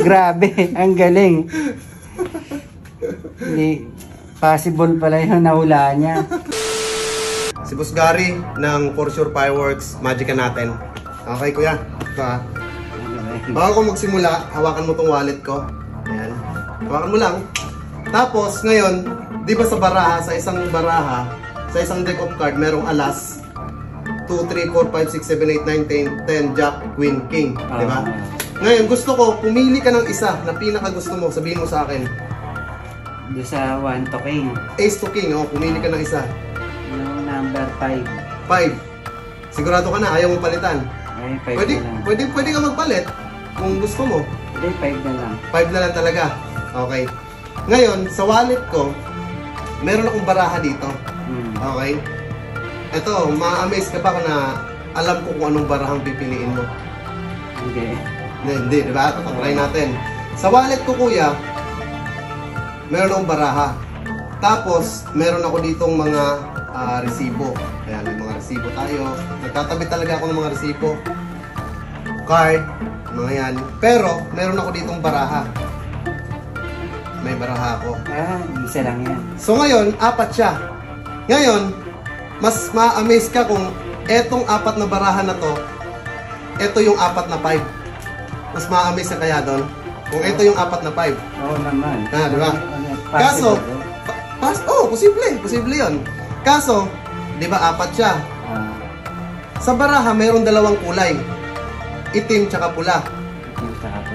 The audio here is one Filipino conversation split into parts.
Grabe, ang galing. Hindi, possible pala yung nahula niya. Si Boss Gary ng For Sure Fireworks, Magica natin. Okay kuya, ito ha. Bago ko magsimula, hawakan mo tong wallet ko. Ayan. Hawakan mo lang. Tapos, ngayon, di ba sa baraha, sa isang baraha, sa isang deck of card, merong alas. 2, 3, 4, 5, 6, 7, 8, 9, 10, 10, Jack, Queen, King. Di ba? Ngayon, gusto ko, pumili ka ng isa na pinaka gusto mo. Sabihin mo sa akin. Doon sa 1 to King. Ace to King, oh, pumili ka ng isa. Yung number 5. 5. Sigurado ka na, ayaw mong palitan. Ay, 5 na lang. Pwede ka magpalit kung gusto mo. Hindi, 5 na lang. 5 na lang talaga. Okay. Ngayon, sa wallet ko, meron akong baraha dito. Okay? Ito, ma-amaze ka ba na alam ko kung anong barahang pipiliin mo? Hindi, diba? Tatry natin. Sa wallet ko, kuya, meron akong baraha. Tapos, meron ako ditong mga resibo. Ayan, may mga resibo tayo. Nagtatabi talaga ako ng mga resibo. Card, mga yan. Pero, meron ako ditong baraha. May baraha ako. Isa lang yan. So ngayon, 4 siya. Ngayon, mas ma-amaze ka kung etong 4 na baraha na to, eto yung 4 na 5. Mas ma-amaze ka kaya doon? Kung ito yung 4 na 5. Oo naman. Di ba? Kaso, posible yun. Kaso, di ba 4 siya? Sa baraha, mayroon 2 kulay. Itim tsaka pula.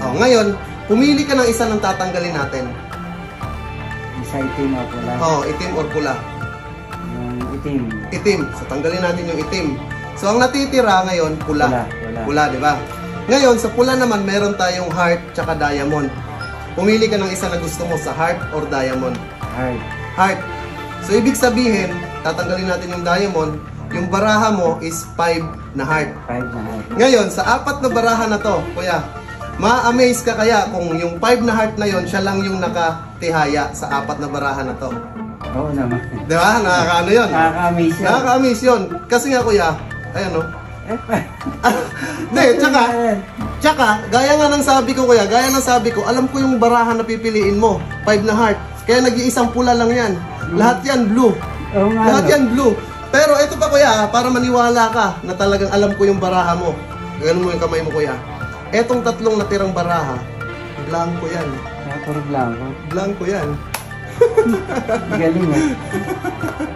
Ngayon, pumili ka ng isa ng tatanggalin natin. Isa itim o pula? Itim or pula. Yung itim. Itim. So, tanggalin natin yung itim. So, ang natitira ngayon, pula. Pula, di ba? Ngayon, sa pula naman, meron tayong heart tsaka diamond. Pumili ka ng isa na gusto mo sa heart or diamond. Heart. So, ibig sabihin, tatanggalin natin yung diamond. Yung baraha mo is 5 na heart. 5 na heart. Ngayon, sa 4 na baraha na to, kuya, ma-amaze ka kaya kung yung 5 na heart na yon, siya lang yung nakatihaya sa 4 na baraha na to. Oo naman. Di ba? Nakakaano yun? Nakaka-amaze yun. Nakaka-amaze yun. Kasi nga kuya, ayan o. Hindi, tsaka, gaya nga ng sabi ko kuya, alam ko yung baraha na pipiliin mo. 5 na heart. Kaya nag-iisang pula lang yan. Lahat yan blue. Lahat yan blue. Pero ito pa kuya, para maniwala ka na talagang alam ko yung baraha mo. Ganun mo yung kamay mo kuya. Etong 3 natirang baraha, blanco yan. Puro blanco? Blanco yan. Galing eh.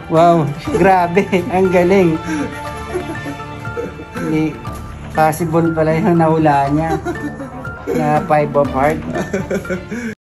Wow, grabe, ang galing. Hindi, possible pala yung nahula niya. Na 5 of heart.